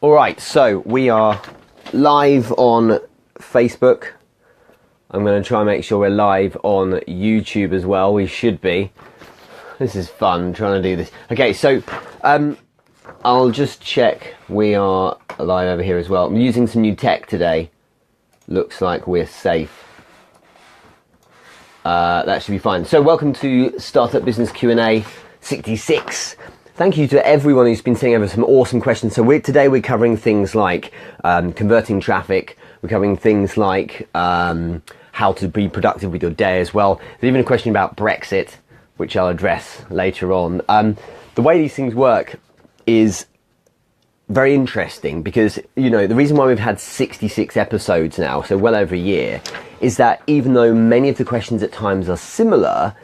All right, so we are live on Facebook. I'm going to try and make sure we're live on YouTube as well. We should be. This is fun trying to do this. Okay, so I'll just check we are live over here as well. I'm using some new tech today. Looks like we're safe. That should be fine. So welcome to Startup Business Q&A 66. Thank you to everyone who's been sending over some awesome questions. So today we're covering things like converting traffic. We're covering things like how to be productive with your day as well. There's even a question about Brexit, which I'll address later on. The way these things work is very interesting because, you know, the reason why we've had 66 episodes now, so well over a year, is that even though many of the questions at times are similar,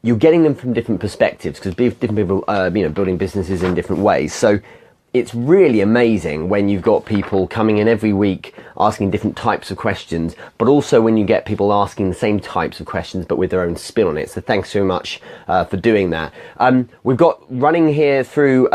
you're getting them from different perspectives because different people, building businesses in different ways. So it's really amazing when you've got people coming in every week asking different types of questions, but also when you get people asking the same types of questions but with their own spin on it. So thanks so much for doing that. We've got running here through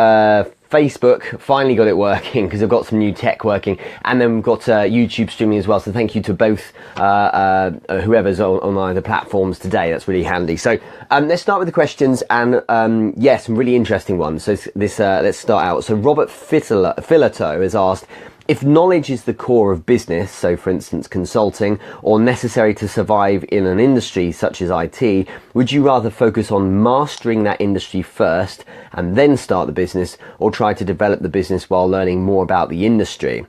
Facebook, finally got it working because I've got some new tech working, and then we've got YouTube streaming as well. So thank you to both whoever's on either platforms today. That's really handy. So let's start with the questions, and yes, some really interesting ones. So let's start out. So Robert Filato has asked, if knowledge is the core of business, so for instance consulting, or necessary to survive in an industry such as IT, would you rather focus on mastering that industry first and then start the business, or try to develop the business while learning more about the industry?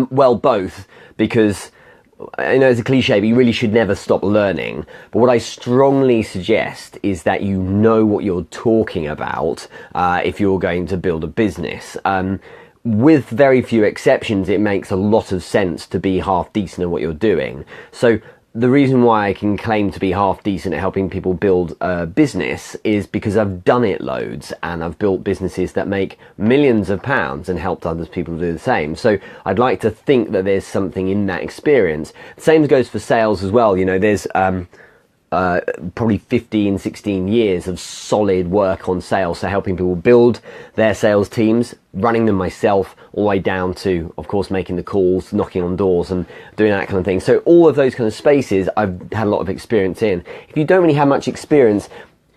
Well, both, because I know it's a cliche, but you really should never stop learning. But what I strongly suggest is that you know what you're talking about if you're going to build a business. With very few exceptions, it makes a lot of sense to be half decent at what you're doing. So the reason why I can claim to be half decent at helping people build a business is because I've done it loads, and I've built businesses that make millions of pounds and helped other people do the same. So I'd like to think that there's something in that experience. The same goes for sales as well. You know, there's probably 15, 16 years of solid work on sales, so helping people build their sales teams, running them myself, all the way down to, of course, making the calls, knocking on doors and doing that kind of thing. So all of those kind of spaces I've had a lot of experience in. If you don't really have much experience,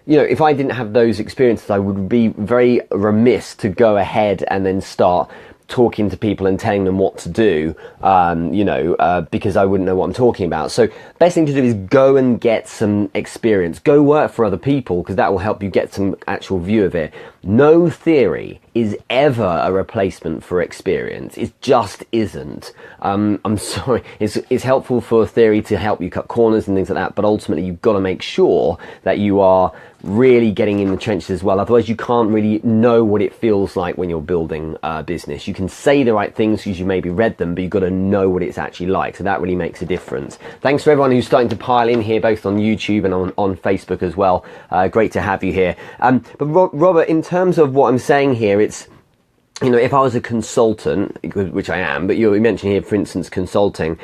you know, if I didn't have those experiences, I would be very remiss to go ahead and then start talking to people and telling them what to do, because I wouldn't know what I'm talking about. So best thing to do is go and get some experience. Go work for other people, because that will help you get some actual view of it. No theory is ever a replacement for experience. It just isn't. I'm sorry. It's helpful for theory to help you cut corners and things like that, but ultimately you've got to make sure that you are really getting in the trenches as well. Otherwise you can't really know what it feels like when you're building a business. You can say the right things because you maybe read them, but you've got to know what it's actually like. So that really makes a difference. Thanks for everyone who's starting to pile in here, both on YouTube and on Facebook as well. Great to have you here. But Robert, in terms of what I'm saying here, it's, you know, if I was a consultant, which I am, but you mentioned here, for instance, consulting,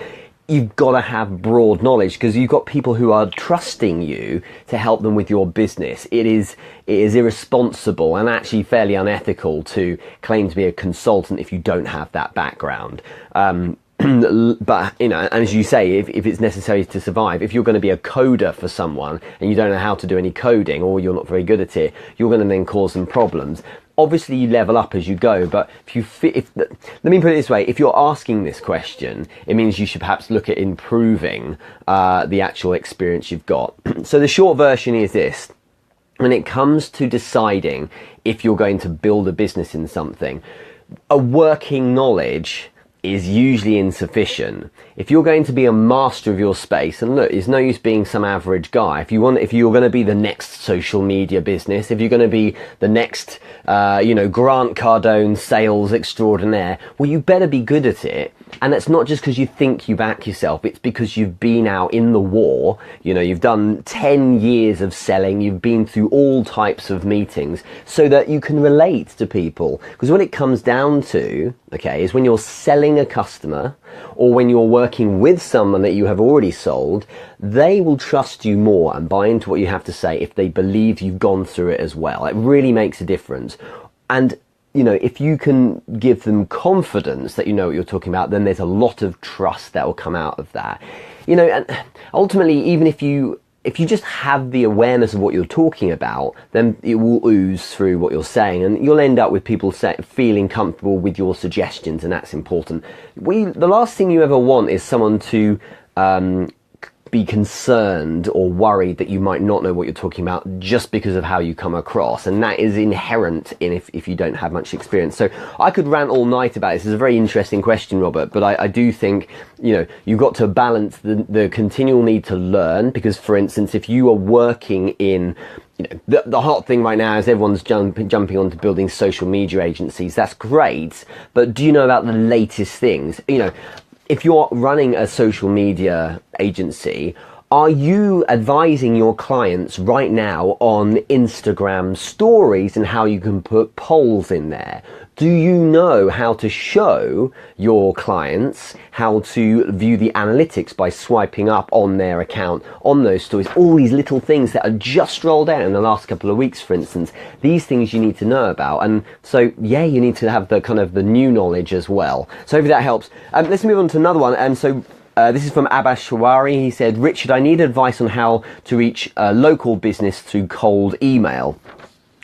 you've got to have broad knowledge because you've got people who are trusting you to help them with your business. It is irresponsible and actually fairly unethical to claim to be a consultant if you don't have that background. But, you know, and as you say, if it's necessary to survive, if you're going to be a coder for someone and you don't know how to do any coding, or you're not very good at it, you're going to then cause them problems. Obviously you level up as you go, but let me put it this way, if you're asking this question, it means you should perhaps look at improving the actual experience you've got. So the short version is this: when it comes to deciding if you're going to build a business in something, a working knowledge is usually insufficient. If you're going to be a master of your space, and look, it's no use being some average guy. If you're going to be the next social media business, if you're going to be the next, Grant Cardone sales extraordinaire, well, you better be good at it. And that's not just because you think you back yourself, it's because you've been out in the war, you know, you've done 10 years of selling, you've been through all types of meetings so that you can relate to people. Because what it comes down to, okay, is when you're selling a customer or when you're working with someone that you have already sold, they will trust you more and buy into what you have to say if they believe you've gone through it as well. It really makes a difference. And if you can give them confidence that you know what you're talking about, then there's a lot of trust that will come out of that. And ultimately, even if you just have the awareness of what you're talking about, then it will ooze through what you're saying, and you'll end up with people feeling comfortable with your suggestions, and that's important. The last thing you ever want is someone to be concerned or worried that you might not know what you're talking about just because of how you come across, and that is inherent in if you don't have much experience. So I could rant all night about this. It's a very interesting question, Robert, but I do think you've got to balance the continual need to learn, because for instance, if you are working in the hot thing right now is everyone's jumping onto building social media agencies. That's great, but do you know about the latest things? If you're running a social media agency, are you advising your clients right now on Instagram stories and how you can put polls in there? Do you know how to show your clients how to view the analytics by swiping up on their account on those stories? All these little things that are just rolled out in the last couple of weeks, for instance. These things you need to know about. And so, yeah, you need to have the kind of the new knowledge as well. So hopefully that helps. Let's move on to another one. This is from Abbas Shawari. He said, Richard, I need advice on how to reach a local business through cold email.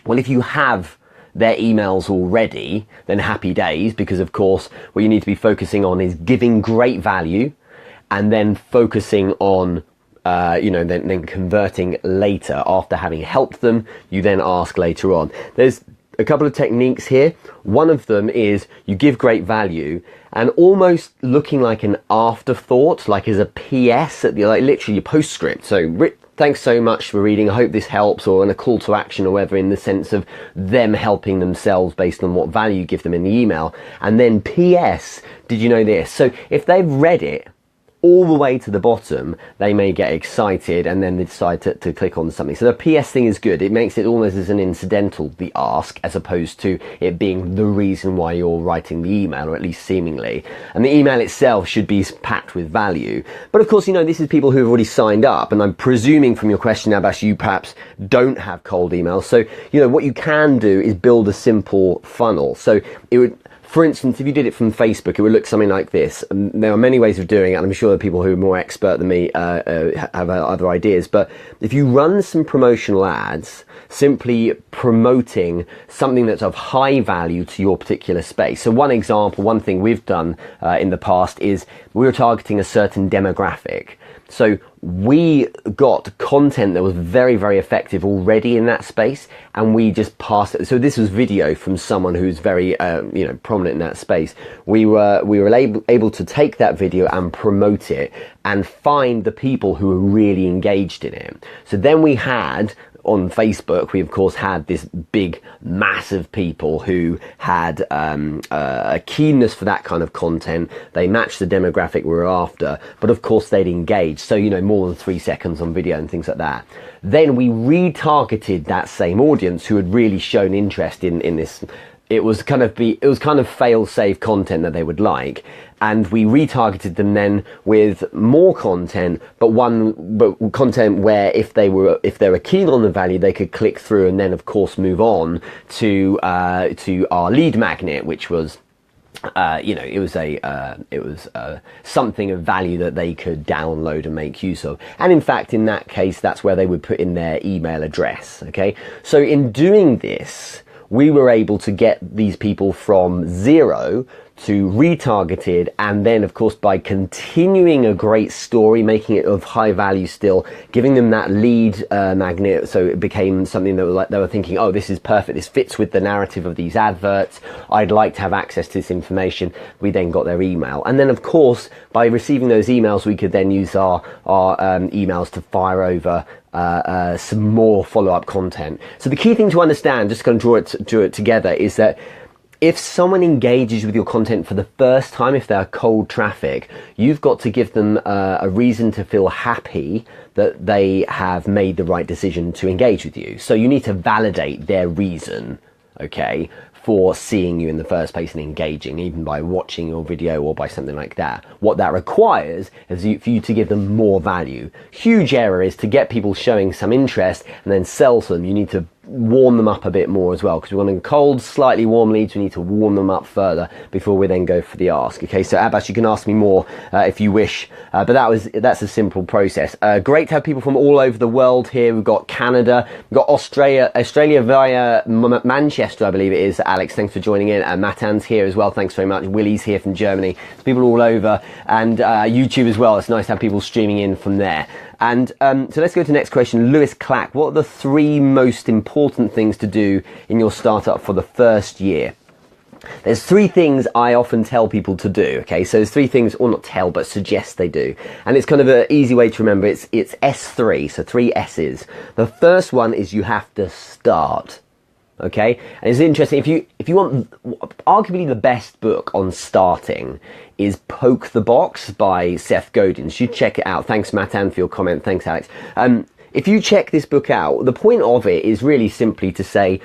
Well, if you have their emails already, then happy days, because of course what you need to be focusing on is giving great value and then focusing on then converting later. After having helped them, you then ask later on. There's a couple of techniques here. One of them is you give great value and almost looking like an afterthought, like as a PS at the, like literally your postscript. So thanks so much for reading. I hope this helps, or in a call to action or whatever, in the sense of them helping themselves based on what value you give them in the email. And then PS, did you know this? So if they've read it all the way to the bottom, they may get excited and then they decide to click on something. So the PS thing is good. It makes it almost as an incidental, the ask, as opposed to it being the reason why you're writing the email, or at least seemingly. And the email itself should be packed with value. But of course, this is people who have already signed up, and I'm presuming from your question, Abbas, you perhaps don't have cold emails. So, what you can do is build a simple funnel. So it would, for instance, if you did it from Facebook, it would look something like this. And there are many ways of doing it, and I'm sure the people who are more expert than me have other ideas. But if you run some promotional ads, simply promoting something that's of high value to your particular space. So one example, one thing we've done in the past is we were targeting a certain demographic. So we got content that was very, very effective already in that space, and we just passed it. So this was video from someone who's very, prominent in that space. We were able to take that video and promote it and find the people who were really engaged in it. So then we had, on Facebook, we of course had this big mass of people who had a keenness for that kind of content. They matched the demographic we were after, but of course they'd engaged. So, more than 3 seconds on video and things like that. Then we retargeted that same audience who had really shown interest in this. It was kind of fail-safe content that they would like, and we retargeted them then with more content, but content where if they were keen on the value, they could click through and then of course move on to our lead magnet, which was it was something of value that they could download and make use of. And in fact, in that case, that's where they would put in their email address. Okay, so in doing this, we were able to get these people from 0 to retargeted, and then of course by continuing a great story, making it of high value still, giving them that lead magnet, so it became something that was like they were thinking, oh, this is perfect, this fits with the narrative of these adverts, I'd like to have access to this information. We then got their email, and then of course by receiving those emails, we could then use our emails to fire over some more follow-up content. So the key thing to understand, just going to draw it together, is that if someone engages with your content for the first time, if they're cold traffic, you've got to give them a reason to feel happy that they have made the right decision to engage with you. So you need to validate their reason, okay, for seeing you in the first place and engaging, even by watching your video or by something like that. What that requires is for you to give them more value. Huge error is to get people showing some interest and then sell to them. You need to warm them up a bit more as well, because we want them cold, slightly warm leads. We need to warm them up further before we then go for the ask. Okay, so Abbas, you can ask me more if you wish, but that's a simple process. Great to have people from all over the world here. We've got Canada, we've got Australia via Manchester, I believe it is. Alex, thanks for joining in. Matan's here as well, thanks very much. Willie's here from Germany. There's people all over, and YouTube as well. It's nice to have people streaming in from there. And so let's go to the next question. Lewis Clack, what are the 3 most important things to do in your startup for the first year? There's 3 things I often tell people to do, okay? So there's 3 things, or not tell, but suggest they do. And it's kind of an easy way to remember. It's S3, so 3 S's. The first one is you have to start. Okay, and it's interesting, if you want, arguably the best book on starting is Poke the Box by Seth Godin. You should check it out. Thanks, Matan, for your comment. Thanks, Alex. If you check this book out, the point of it is really simply to say,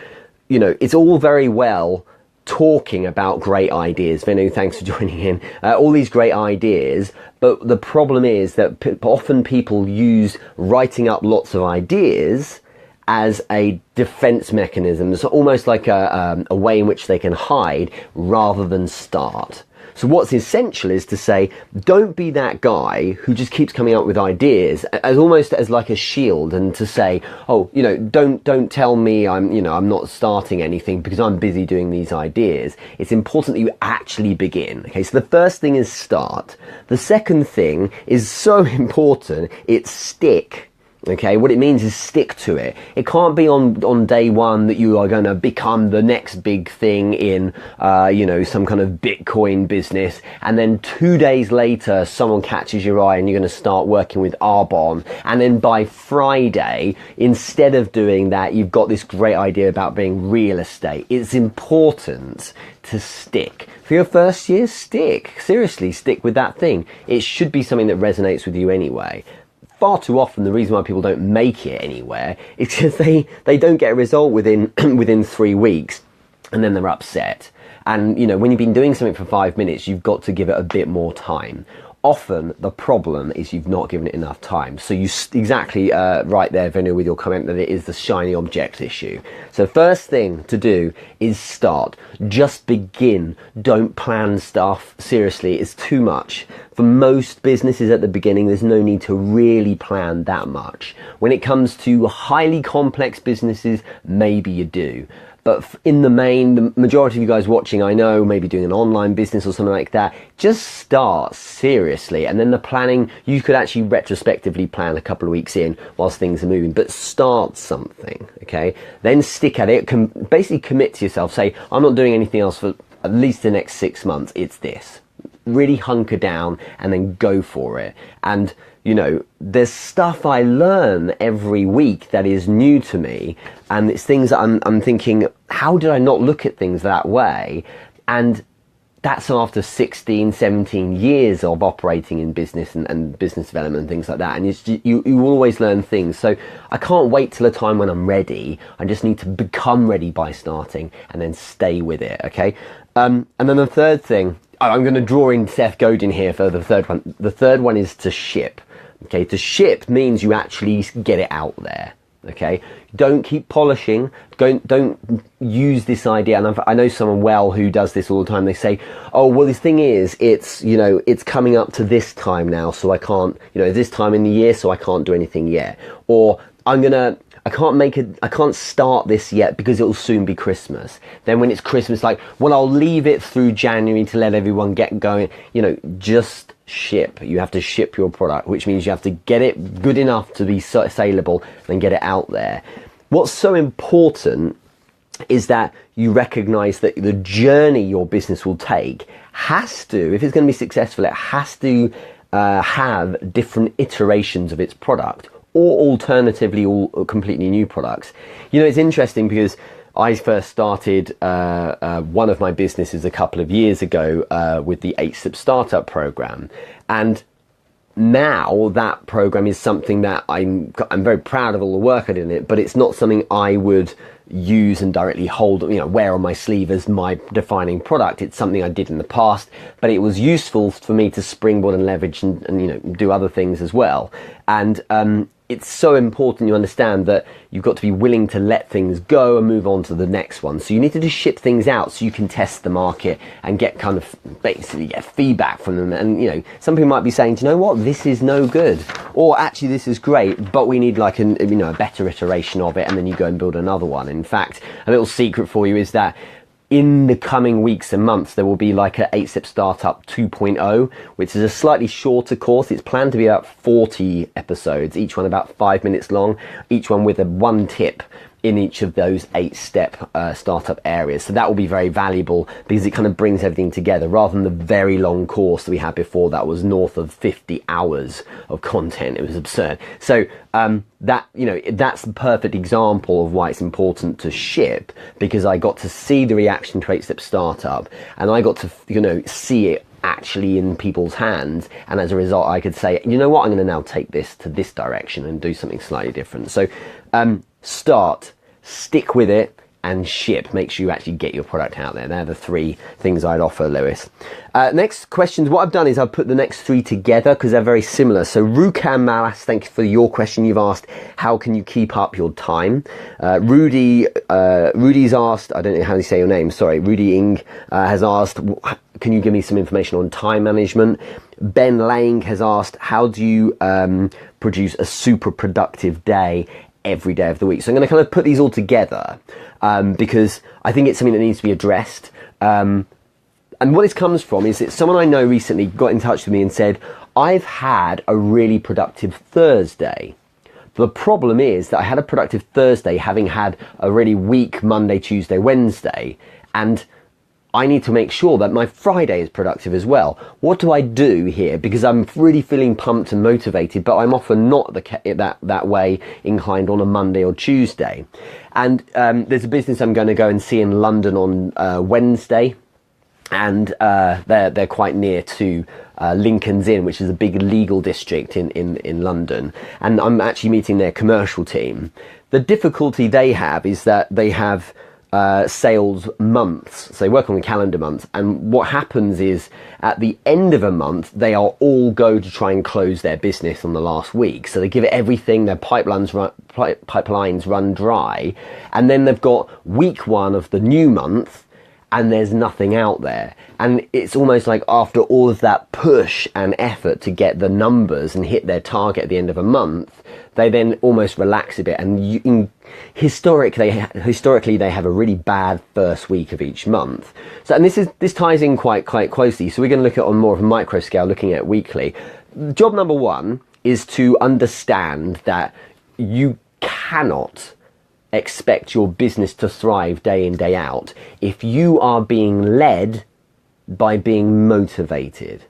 you know, it's all very well talking about great ideas. Venu, thanks for joining in. All these great ideas, but the problem is that often people use writing up lots of ideas as a defense mechanism. It's almost like a way in which they can hide rather than start. So what's essential is to say, don't be that guy who just keeps coming up with ideas as almost as like a shield, and to say, oh, you know, don't tell me I'm not starting anything because I'm busy doing these ideas. It's important that you actually begin. Okay, so the first thing is start. The second thing is so important, it's stick. Okay, what it means is stick to it. It can't be on day one that you are going to become the next big thing in, some kind of Bitcoin business, and then 2 days later someone catches your eye and you're going to start working with Arbonne, and then by Friday, instead of doing that, you've got this great idea about being real estate. It's important to stick. For your first year, stick. Seriously, stick with that thing. It should be something that resonates with you anyway. Far too often, the reason why people don't make it anywhere is because they don't get a result within 3 weeks, and then they're upset. And, you know, when you've been doing something for 5 minutes, you've got to give it a bit more time. Often the problem is you've not given it enough time. So you exactly right there, Venu, with your comment that it is the shiny object issue. So first thing to do is start. Just begin. Don't plan stuff. Seriously, it's too much. For most businesses at the beginning, there's no need to really plan that much. When it comes to highly complex businesses, maybe you do. But in the main, the majority of you guys watching, I know, maybe doing an online business or something like that, just start seriously. And then the planning, you could actually retrospectively plan a couple of weeks in whilst things are moving, but start something, okay? Then stick at it, basically commit to yourself, say, I'm not doing anything else for at least the next 6 months, it's this. Really hunker down and then go for it. And you know, there's stuff I learn every week that is new to me, and it's things that I'm thinking, how did I not look at things that way? And that's after 16, 17 years of operating in business and business development and things like that. And you always learn things. So I can't wait till a time when I'm ready. I just need to become ready by starting and then stay with it, okay? And then the third thing, I'm going to draw in Seth Godin here for the third one. The third one is to ship. Okay, to ship means you actually get it out there. Okay, don't keep polishing. Don't use this idea. And I know someone well who does this all the time. They say, "Oh, well, this thing is, it's coming up to this time now, so I can't, this time in the year, so I can't do anything yet." Or I can't start this yet because it'll soon be Christmas. Then when it's Christmas, like, well, I'll leave it through January to let everyone get going. Just ship. You have to ship your product, which means you have to get it good enough to be saleable and get it out there. What's so important is that you recognize that the journey your business will take has to, if it's going to be successful, it has to have different iterations of its product, or alternatively, all completely new products. It's interesting because I first started one of my businesses a couple of years ago with the 8-Step Startup Program, and now that program is something that I'm very proud of all the work I did in it, but it's not something I would use and directly hold, wear on my sleeve as my defining product. It's something I did in the past, but it was useful for me to springboard and leverage and do other things as well. And it's so important you understand that you've got to be willing to let things go and move on to the next one. So you need to just ship things out so you can test the market and get kind of basically get feedback from them. And, you know, some people might be saying, do you know what, this is no good, or actually this is great, but we need like a better iteration of it, and then you go and build another one. In fact, a little secret for you is that in the coming weeks and months, there will be like a 8-Step Startup 2.0, which is a slightly shorter course. It's planned to be about 40 episodes, each one about 5 minutes long, each one with one tip in each of those 8-step startup areas. So that will be very valuable because it kind of brings everything together rather than the very long course that we had before that was north of 50 hours of content. It was absurd. So that's the perfect example of why it's important to ship, because I got to see the reaction to 8-Step Startup and I got to see it actually in people's hands, and as a result I could say, you know what, I'm going to now take this to this direction and do something slightly different. So start, stick with it, and ship. Make sure you actually get your product out there. They're the 3 things I'd offer, Lewis. Next questions. What I've done is I've put the next 3 together because they're very similar. So Rukan Malas, thank you for your question. You've asked, how can you keep up your time? Rudy's asked, I don't know how you say your name, sorry, Rudy Ing has asked, can you give me some information on time management? Ben Lang has asked, how do you produce a super productive day every day of the week? So I'm going to kind of put these all together because I think it's something that needs to be addressed. And what this comes from is that someone I know recently got in touch with me and said, I've had a really productive Thursday. The problem is that I had a productive Thursday having had a really weak Monday, Tuesday, Wednesday, and I need to make sure that my Friday is productive as well. What do I do here? Because I'm really feeling pumped and motivated, but I'm often not that way inclined on a Monday or Tuesday. And there's a business I'm going to go and see in London on Wednesday, and they're quite near to Lincoln's Inn, which is a big legal district in London. And I'm actually meeting their commercial team. The difficulty they have is that they have sales months, so they work on the calendar month, and what happens is at the end of a month they are all go to try and close their business on the last week, so they give it everything, their pipelines run dry, and then they've got week 1 of the new month and there's nothing out there. And it's almost like after all of that push and effort to get the numbers and hit their target at the end of a month, they then almost relax a bit. And historically they have a really bad first week of each month. So, and this ties in quite closely. So we're going to look at on more of a micro scale, looking at weekly. Job number 1 is to understand that you cannot expect your business to thrive day in, day out if you are being led by being motivated.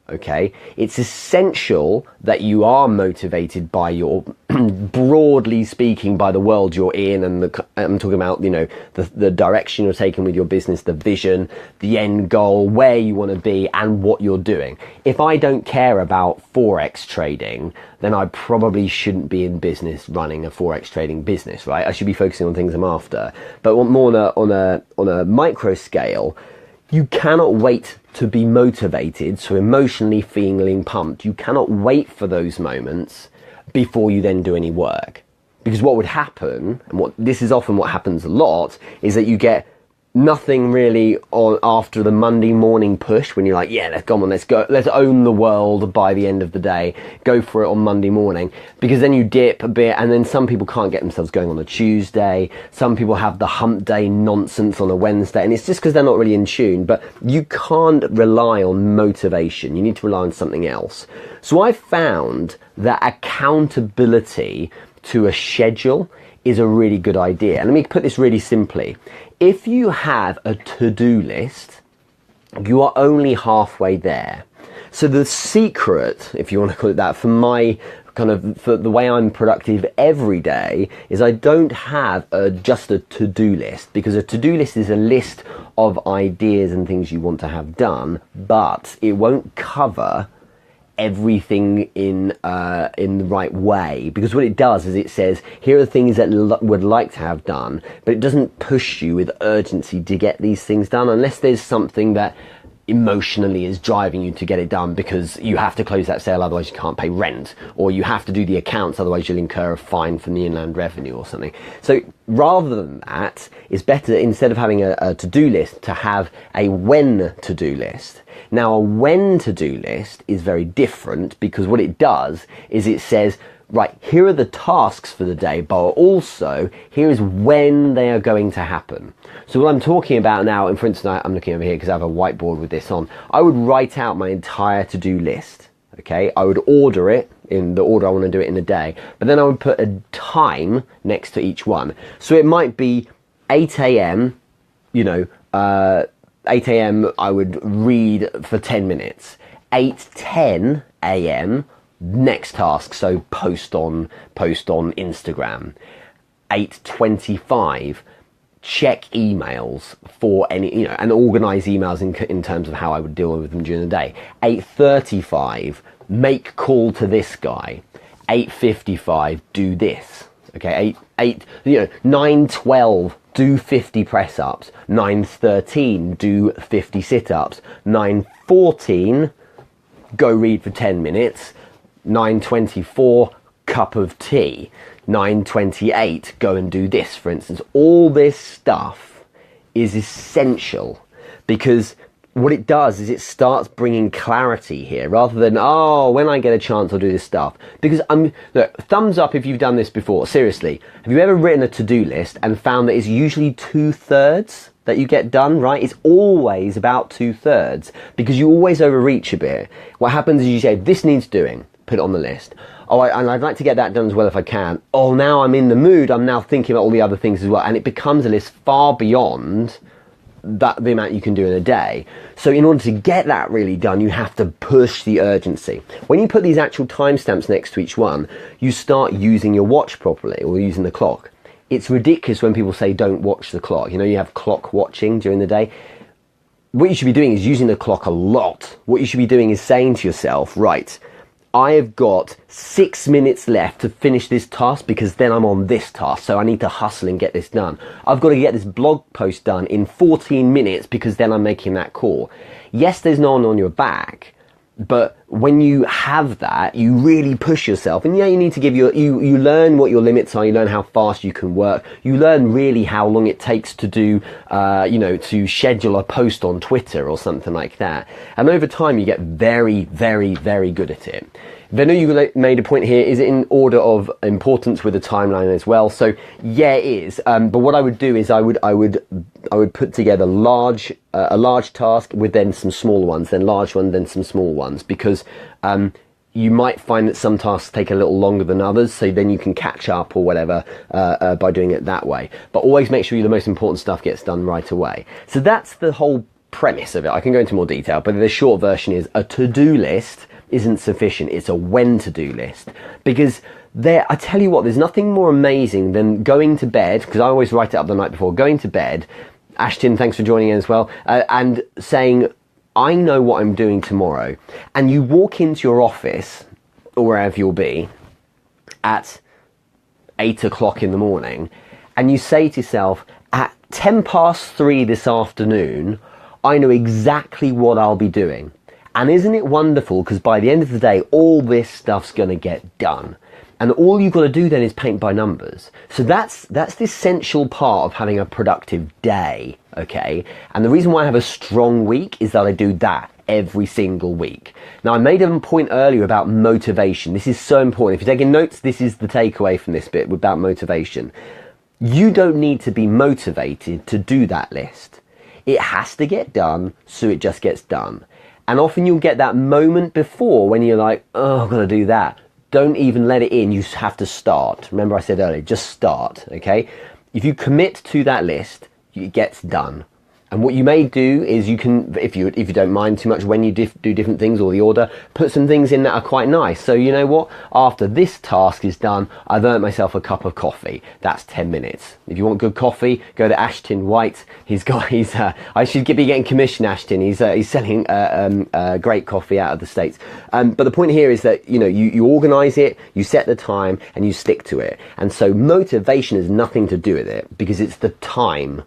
Okay, it's essential that you are motivated by your, broadly speaking, by the world you're in, and I'm talking about, the direction you're taking with your business, the vision, the end goal, where you want to be, and what you're doing. If I don't care about Forex trading, then I probably shouldn't be in business running a Forex trading business, right? I should be focusing on things I'm after. But more on a micro scale, you cannot wait to be motivated, so emotionally feeling pumped. You cannot wait for those moments before you then do any work. Because what would happen, and this is often what happens a lot, is that you get nothing really on after the Monday morning push when you're like, yeah, let's go, let's own the world by the end of the day, go for it on Monday morning, because then you dip a bit, and then some people can't get themselves going on a Tuesday, some people have the hump day nonsense on a Wednesday, and it's just because they're not really in tune. But you can't rely on motivation, you need to rely on something else. So I found that accountability to a schedule is a really good idea. And let me put this really simply. If you have a to-do list, you are only halfway there. So the secret, if you want to call it that, for the way I'm productive every day, is I don't have just a to-do list, because a to-do list is a list of ideas and things you want to have done, but it won't cover everything in the right way, because what it does is it says, here are the things that would like to have done, but it doesn't push you with urgency to get these things done, unless there's something that emotionally is driving you to get it done because you have to close that sale, otherwise you can't pay rent, or you have to do the accounts, otherwise you'll incur a fine from the Inland Revenue or something. So rather than that, it's better, instead of having a to-do list, to have a when to-do list. Now, a when to-do list is very different, because what it does is it says, right, here are the tasks for the day, but also here is when they are going to happen. So what I'm talking about now, and for instance, I'm looking over here because I have a whiteboard with this on, I would write out my entire to-do list, okay? I would order it in the order I want to do it in the day, but then I would put a time next to each one. So it might be 8 a.m., 8 a.m. I would read for 10 minutes. 8:10 a.m. next task, so post on Instagram. 8:25 check emails for any, and organize emails in terms of how I would deal with them during the day. 8:35 make call to this guy. 8:55 do this. Okay, 9:12 do 50 press-ups. 9:13 do 50 sit-ups. 9:14 go read for 10 minutes. 9:24 cup of tea. 9:28 go and do this, for instance. All this stuff is essential, because what it does is it starts bringing clarity here, rather than, when I get a chance I'll do this stuff. Because look, thumbs up if you've done this before. Seriously, have you ever written a to-do list and found that it's usually 2/3 that you get done, right? It's always about 2/3, because you always overreach a bit. What happens is you say, this needs doing, put it on the list. And I'd like to get that done as well if I can. Now I'm in the mood, I'm now thinking about all the other things as well, and it becomes a list far beyond the amount you can do in a day. So in order to get that really done, you have to push the urgency. When you put these actual timestamps next to each one, you start using your watch properly, or using the clock. It's ridiculous when people say don't watch the clock. You have clock watching during the day. What you should be doing is using the clock a lot. What you should be doing is saying to yourself, right, I have got 6 minutes left to finish this task, because then I'm on this task, so I need to hustle and get this done. I've got to get this blog post done in 14 minutes, because then I'm making that call. Yes, there's no one on your back, but when you have that, you really push yourself. And you need to give you learn what your limits are, you learn how fast you can work, you learn really how long it takes to do, to schedule a post on Twitter or something like that. And over time, you get very, very, very good at it. Venu, you made a point here. Is it in order of importance with the timeline as well? So yeah, it is. But what I would do is I would put together a large task with then some smaller ones, then large one, then some small ones, because you might find that some tasks take a little longer than others, so then you can catch up or whatever by doing it that way. But always make sure the most important stuff gets done right away. So that's the whole premise of it. I can go into more detail, but the short version is a to-do list isn't sufficient. It's a when to-do list, because I tell you what, there's nothing more amazing than going to bed, because I always write it up the night before, going to bed, Ashton, thanks for joining in as well, and saying, I know what I'm doing tomorrow. And you walk into your office, or wherever you'll be, at 8 o'clock in the morning, and you say to yourself, at 3:10 this afternoon, I know exactly what I'll be doing. And isn't it wonderful? Because by the end of the day, all this stuff's going to get done. And all you've got to do then is paint by numbers. So that's the essential part of having a productive day, okay? And the reason why I have a strong week is that I do that every single week. Now, I made a point earlier about motivation. This is so important. If you're taking notes, this is the takeaway from this bit about motivation. You don't need to be motivated to do that list. It has to get done, so it just gets done. And often you'll get that moment before when you're like, I've got to do that. Don't even let it in. You have to start. Remember I said earlier, just start, okay? If you commit to that list, it gets done. And what you may do is you can, if you don't mind too much when you do different things or the order, put some things in that are quite nice. So you know what? After this task is done, I've earned myself a cup of coffee. That's 10 minutes. If you want good coffee, go to Ashton White. I should be getting commission, Ashton. He's selling great coffee out of the States. But the point here is that, you organize it, you set the time, and you stick to it. And so motivation has nothing to do with it, because it's the time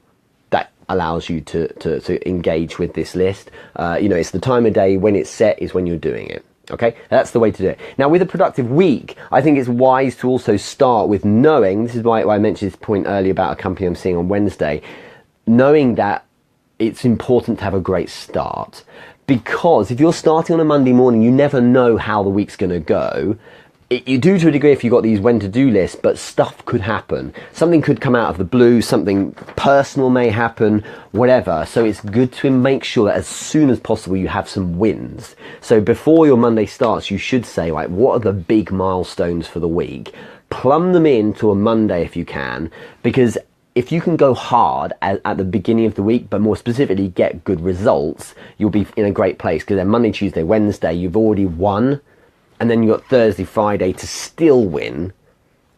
that allows you to engage with this list. It's the time of day when it's set is when you're doing it. Okay, that's the way to do it. Now, with a productive week, I think it's wise to also start with knowing, this is why I mentioned this point earlier about a company I'm seeing on Wednesday, knowing that it's important to have a great start. Because if you're starting on a Monday morning, you never know how the week's going to go. You do to a degree if you've got these when to do lists, but stuff could happen. Something could come out of the blue, something personal may happen, whatever. So it's good to make sure that as soon as possible you have some wins. So before your Monday starts, you should say, like, what are the big milestones for the week? Plumb them into a Monday if you can, because if you can go hard at the beginning of the week, but more specifically get good results, you'll be in a great place, because then Monday, Tuesday, Wednesday, you've already won. And then you've got Thursday, Friday to still win,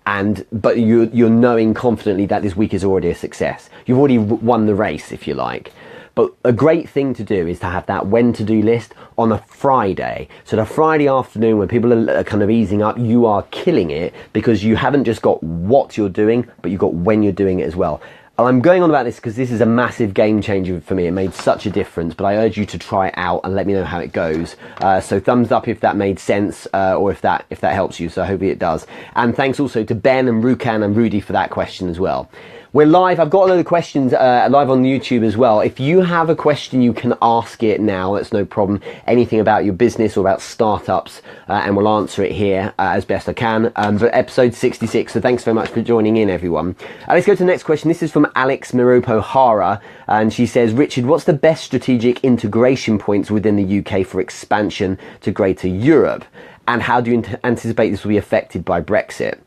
but you're knowing confidently that this week is already a success. You've already won the race, if you like. But a great thing to do is to have that when to do list on a Friday. So the Friday afternoon when people are kind of easing up, you are killing it, because you haven't just got what you're doing, but you've got when you're doing it as well. I'm going on about this because this is a massive game changer for me. It made such a difference, but I urge you to try it out and let me know how it goes. So thumbs up if that made sense, or if that helps you. So hopefully it does. And thanks also to Ben and Rukan and Rudy for that question as well. We're live. I've got a load of questions live on YouTube as well. If you have a question, you can ask it now. That's no problem. Anything about your business or about startups, and we'll answer it here as best I can. But episode 66. So thanks very much for joining in, everyone. Let's go to the next question. This is from Alex Miropo Hara, and she says, Richard, what's the best strategic integration points within the UK for expansion to Greater Europe? And how do you anticipate this will be affected by Brexit?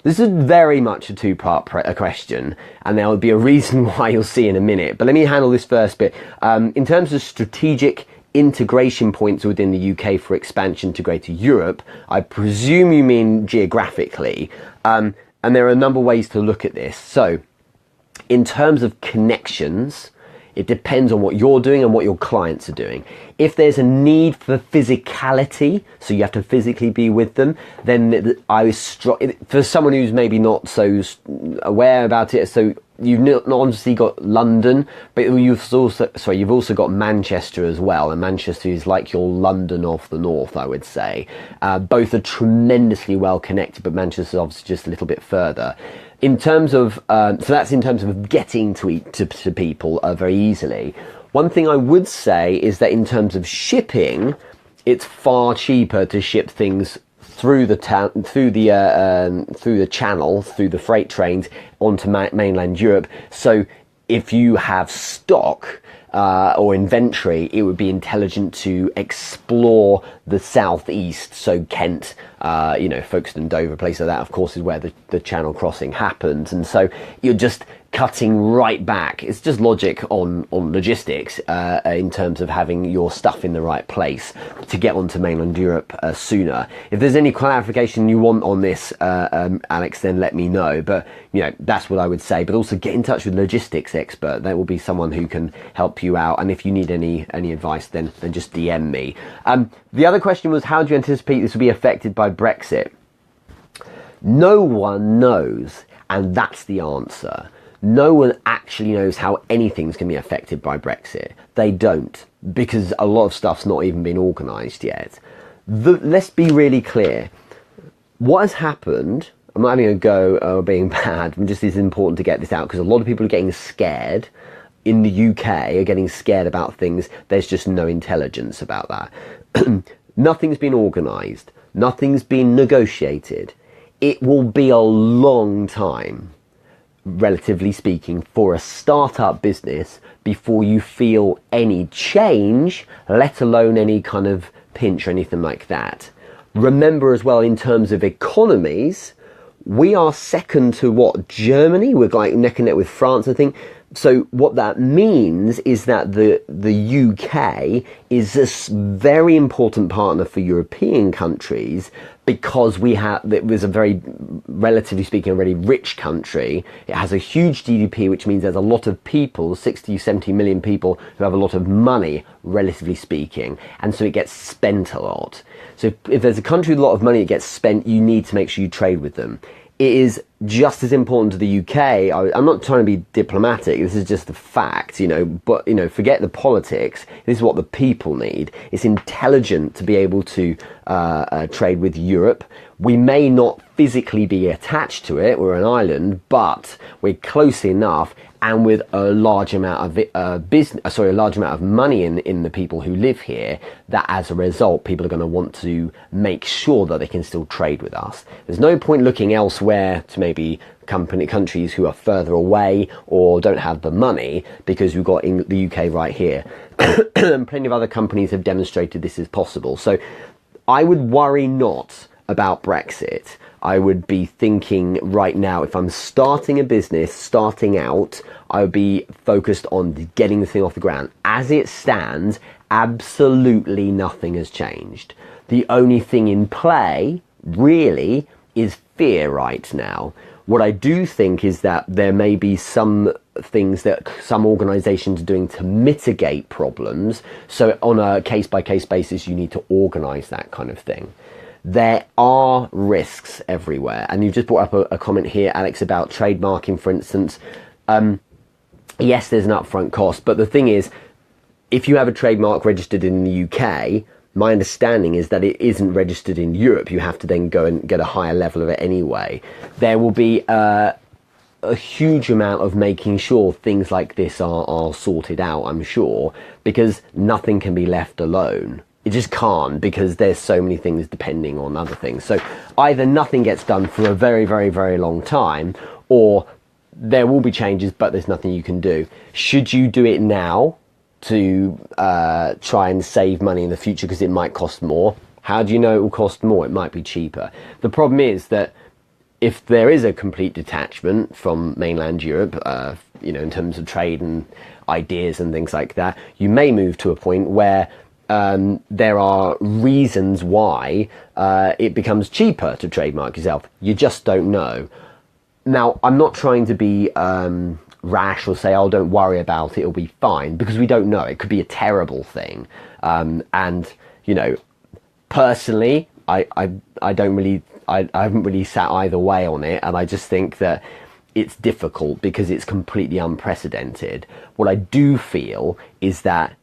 This is very much a two-part question, and there will be a reason why you'll see in a minute. But let me handle this first bit. In terms of strategic integration points within the UK for expansion to Greater Europe, I presume you mean geographically. And there are a number of ways to look at this. So, in terms of connections, it depends on what you're doing and what your clients are doing. If there's a need for physicality, so you have to physically be with them, then for someone who's maybe not so aware about it, so you've not obviously got London, but you've also got Manchester as well, and Manchester is like your London of the north, I would say. Both are tremendously well connected, but Manchester is obviously just a little bit further. In terms of, so that's in terms of getting to people very easily. One thing I would say is that in terms of shipping, it's far cheaper to ship things through the channel, through the freight trains onto mainland Europe. So if you have stock or inventory, it would be intelligent to explore the southeast. So Kent, Folkestone, Dover, place like that, of course, is where the channel crossing happens. And so you're just cutting right back. It's just logic on logistics in terms of having your stuff in the right place to get onto mainland Europe sooner. If there's any clarification you want on this, Alex, then let me know. But that's what I would say. But also get in touch with a logistics expert. There will be someone who can help you out. And if you need any advice, then just DM me. The other question was, how do you anticipate this will be affected by Brexit? No one knows, and that's the answer. No one actually knows how anything's going to be affected by Brexit. They don't, because a lot of stuff's not even been organised yet. Let's be really clear. What has happened, I'm not having a go of being bad, but just it's important to get this out, because a lot of people are getting scared in the UK, are getting scared about things. There's just no intelligence about that. Nothing's been organised. Nothing's been negotiated. It will be a long time, relatively speaking, for a startup business before you feel any change, let alone any kind of pinch or anything like that. Remember as well, in terms of economies, we are second to Germany? We're like neck and neck with France, I think. So what that means is that the UK is a very important partner for European countries, because it was a very, relatively speaking, a very rich country. It has a huge GDP, which means there's a lot of people, 60, 70 million people, who have a lot of money, relatively speaking. And so it gets spent a lot. So if there's a country with a lot of money that gets spent, you need to make sure you trade with them. It is just as important to the UK. I'm not trying to be diplomatic. This is just the fact, but, forget the politics. This is what the people need. It's intelligent to be able to trade with Europe. We may not physically be attached to it. We're an island, but we're close enough, and with a large amount of a large amount of money in the people who live here, that as a result, people are going to want to make sure that they can still trade with us. There's no point looking elsewhere to maybe countries who are further away or don't have the money, because we've got the UK right here. And plenty of other companies have demonstrated this is possible. So I would worry not about Brexit. I would be thinking right now, if I'm starting a business, starting out, I would be focused on getting the thing off the ground. As it stands, absolutely nothing has changed. The only thing in play, really, is fear right now. What I do think is that there may be some things that some organisations are doing to mitigate problems. So on a case-by-case basis, you need to organise that kind of thing. There are risks everywhere. And you've just brought up a comment here, Alex, about trademarking, for instance. Yes, there's an upfront cost, but the thing is, if you have a trademark registered in the UK, my understanding is that it isn't registered in Europe. You have to then go and get a higher level of it anyway. There will be a huge amount of making sure things like this are sorted out, I'm sure, because nothing can be left alone. It just can't, because there's so many things depending on other things. So either nothing gets done for a very, very, very long time, or there will be changes, but there's nothing you can do. Should you do it now to try and save money in the future because it might cost more? How do you know it will cost more? It might be cheaper. The problem is that if there is a complete detachment from mainland Europe, in terms of trade and ideas and things like that, you may move to a point where there are reasons why it becomes cheaper to trademark yourself. You just don't know. Now, I'm not trying to be rash or say, oh, don't worry about it, it'll be fine, because we don't know. It could be a terrible thing. Personally, I haven't really sat either way on it, and I just think that it's difficult because it's completely unprecedented. What I do feel is that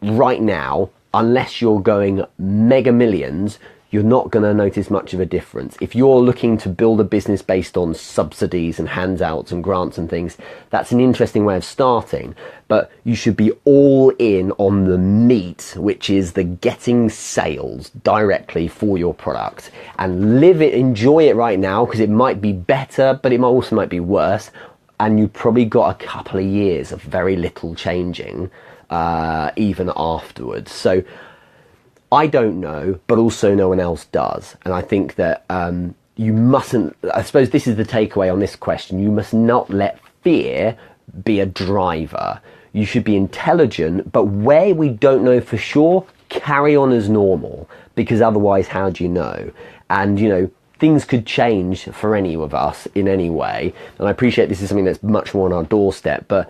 right now, unless you're going mega millions, you're not going to notice much of a difference. If you're looking to build a business based on subsidies and handouts and grants and things, that's an interesting way of starting. But you should be all in on the meat, which is the getting sales directly for your product, and live it, enjoy it right now, because it might be better, but it also might be worse. And you've probably got a couple of years of very little changing, even afterwards. So I don't know, but also no one else does. And I think that you mustn't, I suppose this is the takeaway on this question, you must not let fear be a driver. You should be intelligent, but where we don't know for sure, carry on as normal, because otherwise how do you know? And things could change for any of us in any way. And I appreciate this is something that's much more on our doorstep, but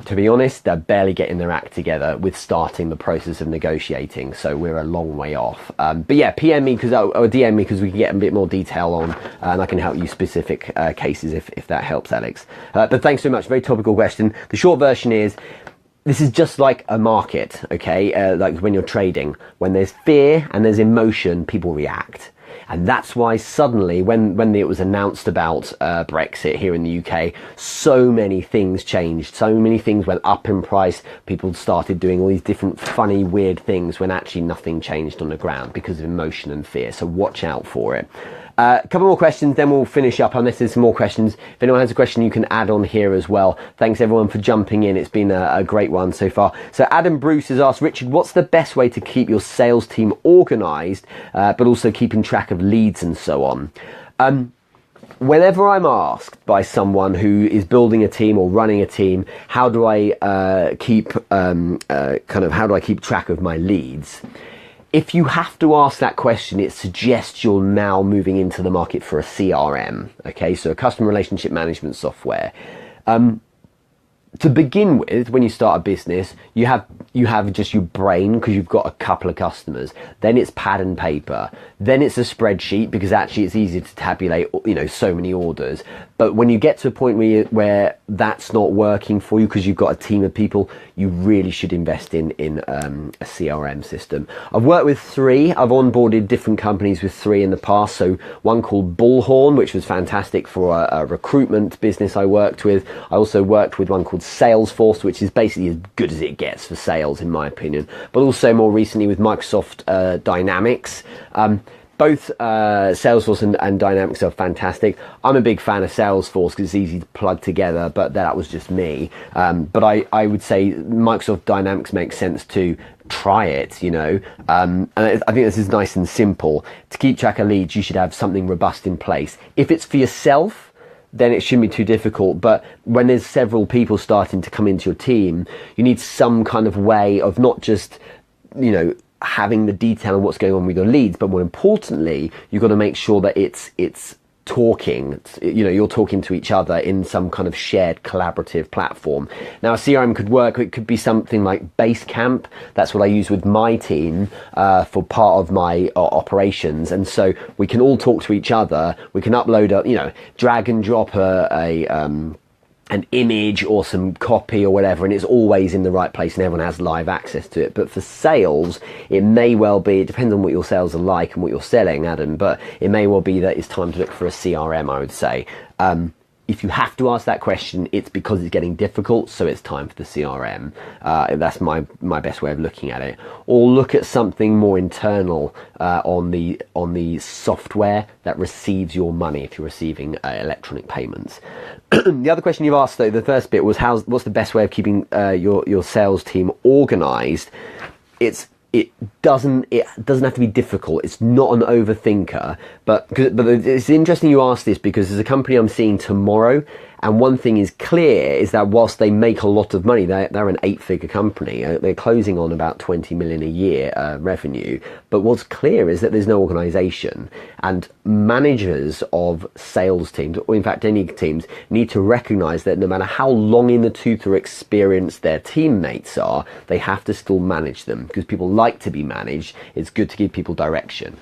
to be honest, they're barely getting their act together with starting the process of negotiating, so we're a long way off. But yeah, PM me or DM me, because we can get a bit more detail on, and I can help you specific cases if that helps, Alex. But thanks so much. Very topical question. The short version is, this is just like a market, okay? Like when you're trading, when there's fear and there's emotion, people react. And that's why suddenly, when it was announced about Brexit here in the UK, so many things changed. So many things went up in price. People started doing all these different funny, weird things when actually nothing changed on the ground because of emotion and fear. So watch out for it. A couple more questions, then we'll finish up, unless there's some more questions. If anyone has a question, you can add on here as well. Thanks everyone for jumping in. It's been a great one so far. So Adam Bruce has asked, Richard, what's the best way to keep your sales team organised, but also keeping track of leads and so on? Whenever I'm asked by someone who is building a team or running a team, how do I keep track of my leads? If you have to ask that question, it suggests you're now moving into the market for a CRM, okay? So a customer relationship management software. to begin with, when you start a business, you have just your brain because you've got a couple of customers. Then it's pad and paper. Then it's a spreadsheet because actually it's easier to tabulate, so many orders. But when you get to a point where that's not working for you because you've got a team of people, you really should invest in a CRM system. I've worked with 3. I've onboarded different companies with 3 in the past. So one called Bullhorn, which was fantastic for a recruitment business I worked with. I also worked with one called Salesforce, which is basically as good as it gets for sales, in my opinion. But also more recently with Microsoft Dynamics. Both Salesforce and Dynamics are fantastic. I'm a big fan of Salesforce because it's easy to plug together, but that was just me. But I would say Microsoft Dynamics makes sense to try it, and I think this is nice and simple. To keep track of leads, you should have something robust in place. If it's for yourself, then it shouldn't be too difficult. But when there's several people starting to come into your team, you need some kind of way of not just, having the detail on what's going on with your leads, but more importantly, you've got to make sure that it's talking, you're talking to each other in some kind of shared collaborative platform. Now, a CRM could work. It could be something like Basecamp. That's what I use with my team for part of my operations. And so we can all talk to each other. We can upload drag and drop an image or some copy or whatever, and it's always in the right place and everyone has live access to it. But for sales, it may well be, it depends on what your sales are like and what you're selling, Adam, but it may well be that it's time to look for a CRM, I would say. If you have to ask that question, it's because it's getting difficult, so it's time for the CRM. That's my best way of looking at it. Or look at something more internal on the software that receives your money if you're receiving electronic payments. The other question you've asked, though, the first bit was what's the best way of keeping your sales team organized? It doesn't have to be difficult. It's not an overthinker, but it's interesting you ask this because there's a company I'm seeing tomorrow, and one thing is clear is that whilst they make a lot of money, they're an 8-figure company. They're closing on about 20 million a year revenue. But what's clear is that there's no organization, and managers of sales teams, or in fact any teams, need to recognize that no matter how long in the tooth or experienced their teammates are, they have to still manage them because people like to be managed. It's good to give people direction.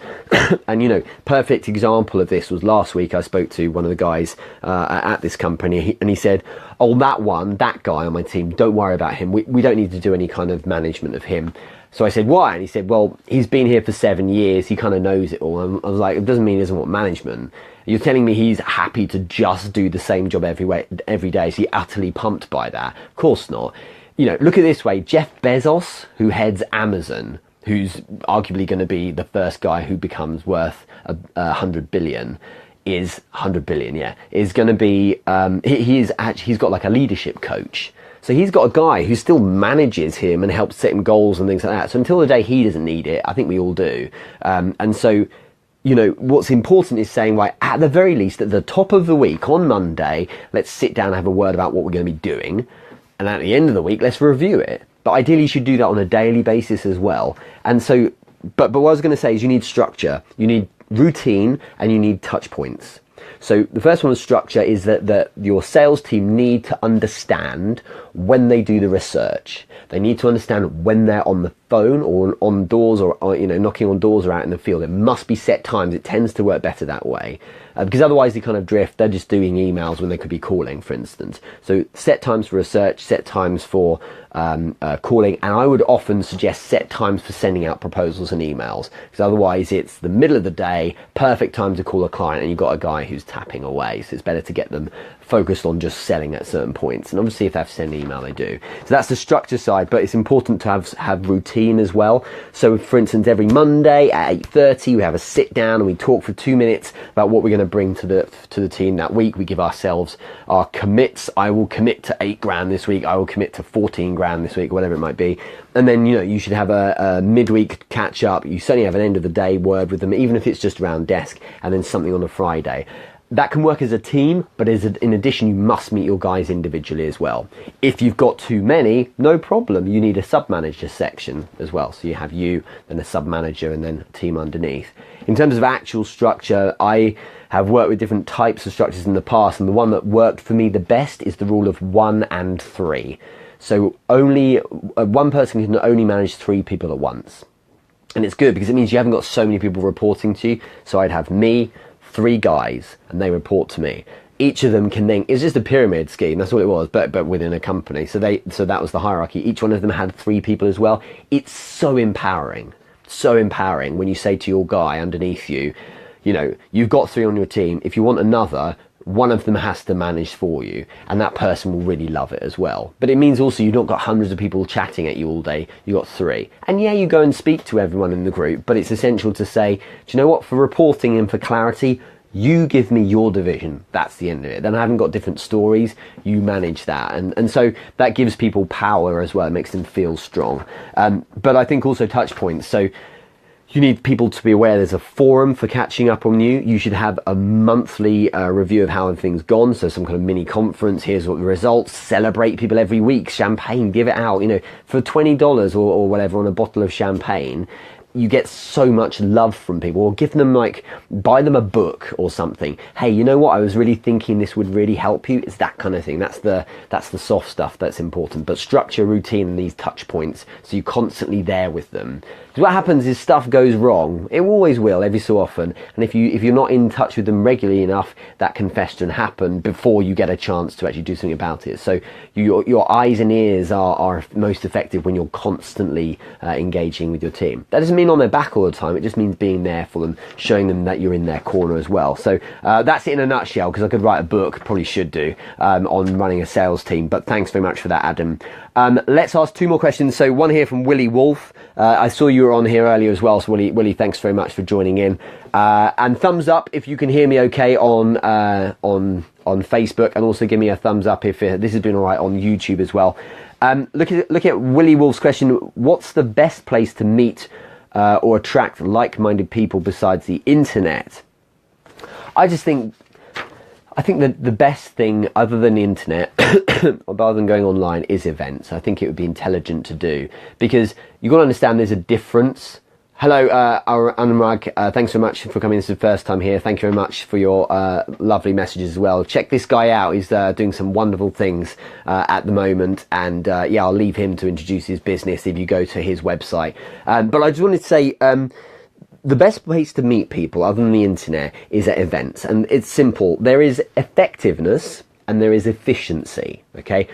And perfect example of this was last week. I spoke to one of the guys at this company, and he said, oh, that guy on my team, don't worry about him. We don't need to do any kind of management of him. So I said, why? And he said, well, he's been here for 7 years. He kind of knows it all. And I was like, it doesn't mean he doesn't want management. You're telling me he's happy to just do the same job every day. Is he utterly pumped by that? Of course not. Look at it this way. Jeff Bezos, who heads Amazon, who's arguably going to be the first guy who becomes worth 100 billion, is 100 billion, is going to be, he's got like a leadership coach. So he's got a guy who still manages him and helps set him goals and things like that. So until the day he doesn't need it, I think we all do. And so, what's important is saying, right, at the very least, at the top of the week on Monday, let's sit down and have a word about what we're going to be doing. And at the end of the week, let's review it. But ideally, you should do that on a daily basis as well. And so, but what I was going to say is you need structure, you need routine, and you need touch points. So the first one with structure is that your sales team need to understand when they do the research. They need to understand when they're on the phone or on doors or knocking on doors or out in the field. It must be set times. It tends to work better that way. Because otherwise they kind of drift. They're just doing emails when they could be calling, for instance. So set times for research, set times for calling, and I would often suggest set times for sending out proposals and emails, because otherwise it's the middle of the day, perfect time to call a client, and you've got a guy who's tapping away. So it's better to get them focused on just selling at certain points. And obviously if they have to send an email, they do. So that's the structure side, but it's important to have routine as well. So for instance, every Monday at 8:30 we have a sit down and we talk for 2 minutes about what we're going to bring to the team that week. We give ourselves our commits. I will commit to 8 grand this week. I will commit to 14 grand this week, whatever it might be. And then you should have a midweek catch up. You certainly have an end of the day word with them, even if it's just around desk, and then something on a Friday. that can work as a team, but in addition, you must meet your guys individually as well. If you've got too many, no problem. You need a sub-manager section as well. So you have you, then a sub-manager, and then a team underneath. In terms of actual structure, I have worked with different types of structures in the past, and the one that worked for me the best is the rule of 1 and 3. So only one person can only manage 3 people at once. And it's good because it means you haven't got so many people reporting to you. So I'd have me, 3 guys, and they report to me. Each of them can then, it's just a pyramid scheme, that's all it was, but within a company. So that was the hierarchy. Each one of them had 3 people as well. It's so empowering when you say to your guy underneath you, you know, you've got 3 on your team. If you want another, one of them has to manage for you, and that person will really love it as well. But it means also you've not got hundreds of people chatting at you all day. You've got 3. And yeah, you go and speak to everyone in the group, but it's essential to say, do you know what, for reporting and for clarity, you give me your division. That's the end of it. Then I haven't got different stories. You manage that. And so that gives people power as well. It makes them feel strong. But I think also touch points. So you need people to be aware there's a forum for catching up on you. You should have a monthly review of how everything's gone. So some kind of mini conference. Here's what the results. Celebrate people every week. Champagne, give it out. You know, for $20 or whatever on a bottle of champagne, you get so much love from people. Or give them, like, buy them a book or something. Hey, you know what? I was really thinking this would really help you. It's that kind of thing. That's the soft stuff that's important. But structure, routine, and these touch points, so you're constantly there with them. Because what happens is stuff goes wrong. It always will, every so often. And if you're not in touch with them regularly enough, that can fester and happen before you get a chance to actually do something about it. So your eyes and ears are most effective when you're constantly engaging with your team. That doesn't mean on their back all the time. It just means being there for them, showing them that you're in their corner as well. So that's it in a nutshell, because I could write a book, probably should do, on running a sales team. But thanks very much for that, Adam. Let's ask 2 more questions. So one here from Willie Wolf. I saw you were on here earlier as well. So Willie, thanks very much for joining in. And thumbs up if you can hear me okay on Facebook, and also give me a thumbs up if this has been all right on YouTube as well. Look at Willie Wolf's question. What's the best place to meet or attract like-minded people besides the internet? I think that the best thing other than the internet, or other than going online, is events. I think it would be intelligent to do, because you've got to understand there's a difference. Hello, Anurag, thanks so much for coming. This is the first time here. Thank you very much for your lovely messages as well. Check this guy out. He's doing some wonderful things at the moment, and yeah, I'll leave him to introduce his business if you go to his website. But I just wanted to say, the best place to meet people other than the internet is at events, and it's simple. There is effectiveness and there is efficiency, okay?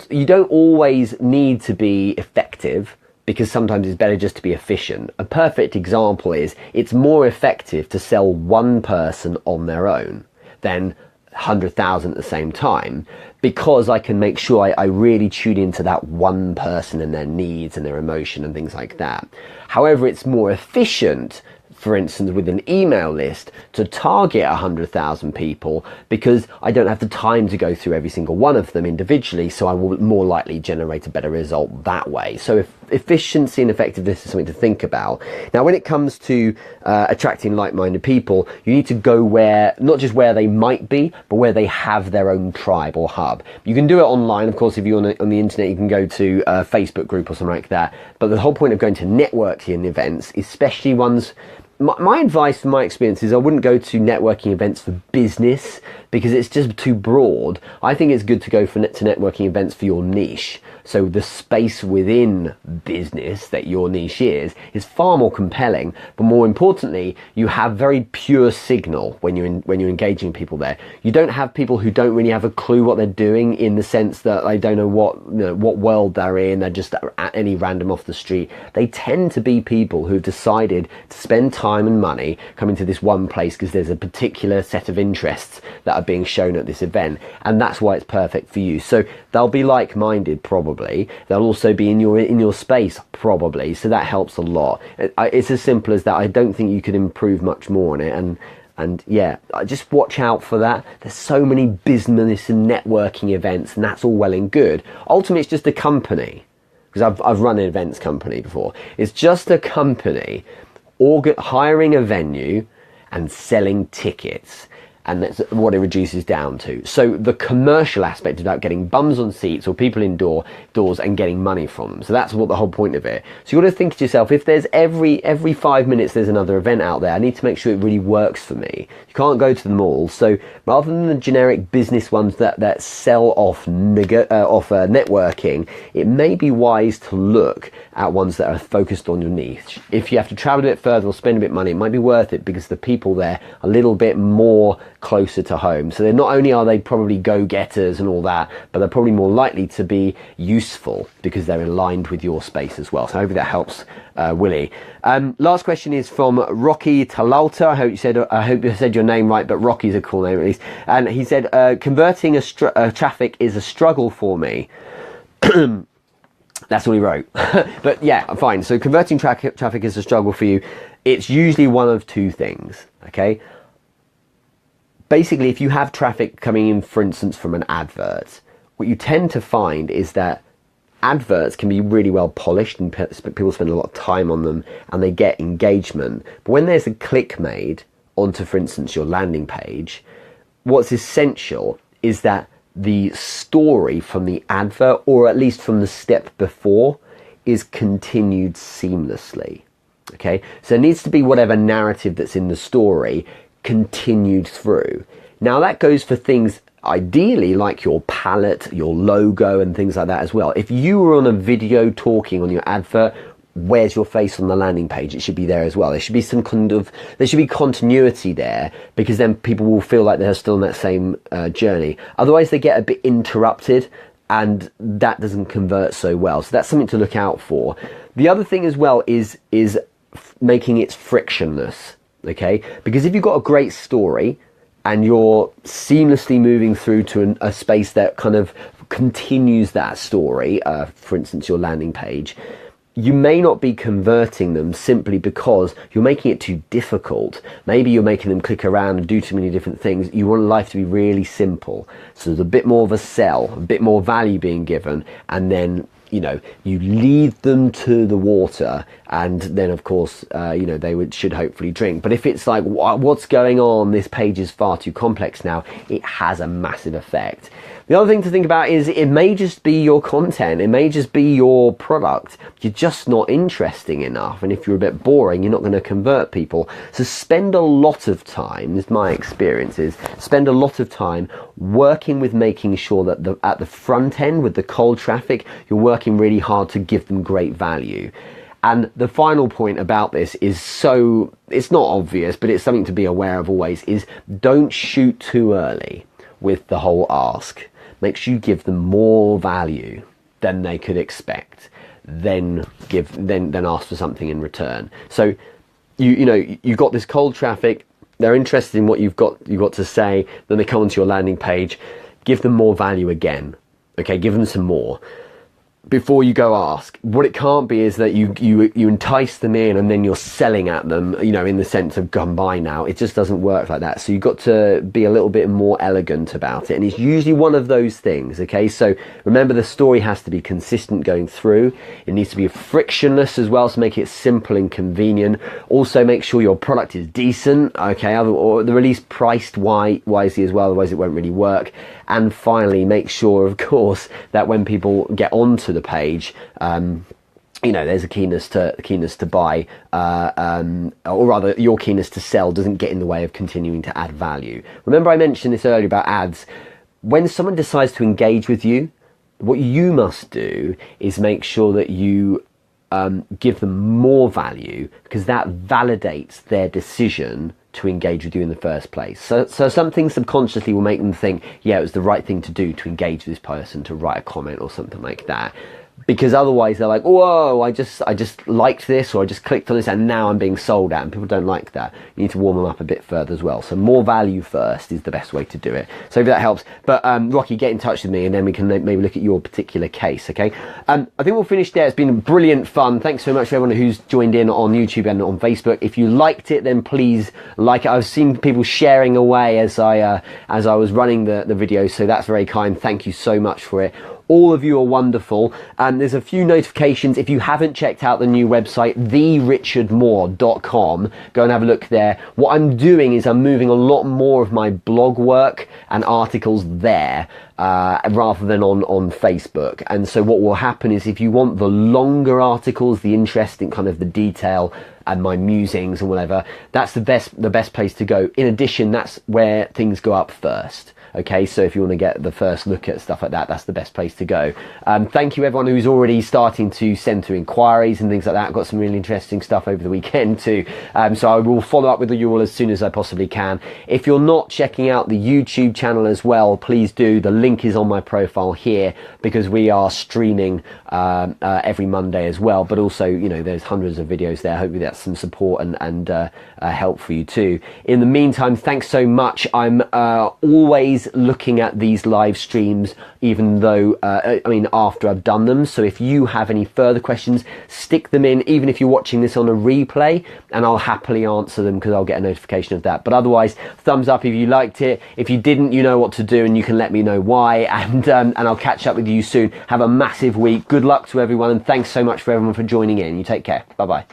You don't always need to be effective, because sometimes it's better just to be efficient. A perfect example is it's more effective to sell one person on their own than 100,000 at the same time, because I can make sure I really tune into that one person and their needs and their emotion and things like that. However, it's more efficient, for instance, with an email list, to target 100,000 people, because I don't have the time to go through every single one of them individually, so I will more likely generate a better result that way. So efficiency and effectiveness is something to think about. Now, when it comes to attracting like-minded people, you need to go where, not just where they might be, but where they have their own tribe or hub. You can do it online, of course. If you're on the internet, you can go to a Facebook group or something like that. But the whole point of going to networking events, especially ones... My advice from my experience is I wouldn't go to networking events for business, because it's just too broad. I think it's good to go to networking events for your niche. So the space within business that your niche is far more compelling, but more importantly, you have very pure signal when you're engaging people there. You don't have people who don't really have a clue what they're doing, in the sense that they don't know what world they're in. They're just any random off the street. They tend to be people who've decided to spend time and money coming to this one place because there's a particular set of interests that are being shown at this event, and that's why it's perfect for you. So they'll be like-minded, probably. They'll also be in your space, probably. So that helps a lot. It's as simple as that. I don't think you could improve much more on it. And yeah, just watch out for that. There's so many business and networking events, and that's all well and good. Ultimately, it's just a company, because I've run an events company before. It's just a company hiring a venue and selling tickets. and that's what it reduces down to. So the commercial aspect about getting bums on seats or people doors and getting money from them. So that's what the whole point of it. So you got to think to yourself, if there's every 5 minutes there's another event out there, I need to make sure it really works for me. You can't go to them all. So rather than the generic business ones that sell off networking, it may be wise to look at ones that are focused on your niche. If you have to travel a bit further or spend a bit of money, it might be worth it because the people there are a little bit more closer to home. So they're not only are they probably go-getters and all that, but they're probably more likely to be useful because they're aligned with your space as well. So hopefully that helps, Willie. Last question is from Rocky Talalta. I hope you said your name right, but Rocky's a cool name at least. And he said, converting traffic is a struggle for me. That's all he wrote. But yeah, fine. So converting traffic is a struggle for you. It's usually one of two things, okay? Basically, if you have traffic coming in, for instance, from an advert, what you tend to find is that adverts can be really well polished and people spend a lot of time on them and they get engagement. But when there's a click made onto, for instance, your landing page, what's essential is that the story from the advert, or at least from the step before, is continued seamlessly. Okay, so it needs to be whatever narrative that's in the story continued through. Now that goes for things ideally like your palette, your logo and things like that as well. If you were on a video talking on your advert, where's your face on the landing page? It should be there as well. There should be there should be continuity there, because then people will feel like they're still on that same journey. Otherwise they get a bit interrupted and that doesn't convert so well. So that's something to look out for. The other thing as well is making it frictionless, okay? Because if you've got a great story and you're seamlessly moving through to a space that kind of continues that story, for instance, your landing page, you may not be converting them simply because you're making it too difficult. Maybe you're making them click around and do too many different things. You want life to be really simple. So there's a bit more of a sell, a bit more value being given, and then you lead them to the water, and then of course they should hopefully drink. But if it's like, what's going on, this page is far too complex now, it has a massive effect. The other thing to think about is it may just be your content, it may just be your product. You're just not interesting enough, and if you're a bit boring, you're not going to convert people. So spend a lot of time, this is my experience, spend a lot of time working with making sure that at the front end with the cold traffic, you're working really hard to give them great value. And the final point about this is, so it's not obvious, but it's something to be aware of always, is don't shoot too early with the whole ask. Make sure you give them more value than they could expect, then ask for something in return. So you've got this cold traffic, they're interested in what you've got to say, then they come onto your landing page, give them more value again. Okay, give them some more before you go ask. What it can't be is that you entice them in and then you're selling at them, in the sense of come buy now. It just doesn't work like that. So you've got to be a little bit more elegant about it. And it's usually one of those things, okay? So remember, the story has to be consistent going through. It needs to be frictionless as well, so make it simple and convenient. Also make sure your product is decent, okay? Or the release priced wisely as well, otherwise it won't really work. And finally, make sure, of course, that when people get onto the page, there's a keenness to buy, or rather, your keenness to sell doesn't get in the way of continuing to add value. Remember, I mentioned this earlier about ads. When someone decides to engage with you, what you must do is make sure that you give them more value, because that validates their decision to engage with you in the first place. So something subconsciously will make them think, yeah, it was the right thing to do to engage with this person, to write a comment or something like that. Because otherwise they're like, whoa, I just liked this, or I just clicked on this and now I'm being sold at, and people don't like that. You need to warm them up a bit further as well. So more value first is the best way to do it. So if that helps. But Rocky, get in touch with me and then we can maybe look at your particular case, okay? I think we'll finish there. It's been brilliant fun. Thanks so much for everyone who's joined in on YouTube and on Facebook. If you liked it, then please like it. I've seen people sharing away as I was running the video, so that's very kind. Thank you so much for it. All of you are wonderful. There's a few notifications. If you haven't checked out the new website, therichardmoore.com, go and have a look there. What I'm doing is I'm moving a lot more of my blog work and articles there rather than on Facebook. And so what will happen is, if you want the longer articles, the interesting kind of the detail and my musings and whatever, that's the best place to go. In addition, that's where things go up first. Okay, so if you want to get the first look at stuff like that, that's the best place to go. Thank you everyone who's already starting to send through inquiries and things like that. I've got some really interesting stuff over the weekend too. So I will follow up with you all as soon as I possibly can. If you're not checking out the YouTube channel as well, please do. The link is on my profile here, because we are streaming every Monday as well. But also, you know, there's hundreds of videos there. Hopefully that's some support and help for you too. In the meantime, thanks so much. I'm always looking at these live streams, even though after I've done them. So if you have any further questions, stick them in, even if you're watching this on a replay, and I'll happily answer them, because I'll get a notification of that. But otherwise, thumbs up if you liked it. If you didn't, you know what to do, and you can let me know why. And I'll catch up with you soon. Have a massive week. Good luck to everyone, and thanks so much for everyone for joining in. You take care. Bye bye.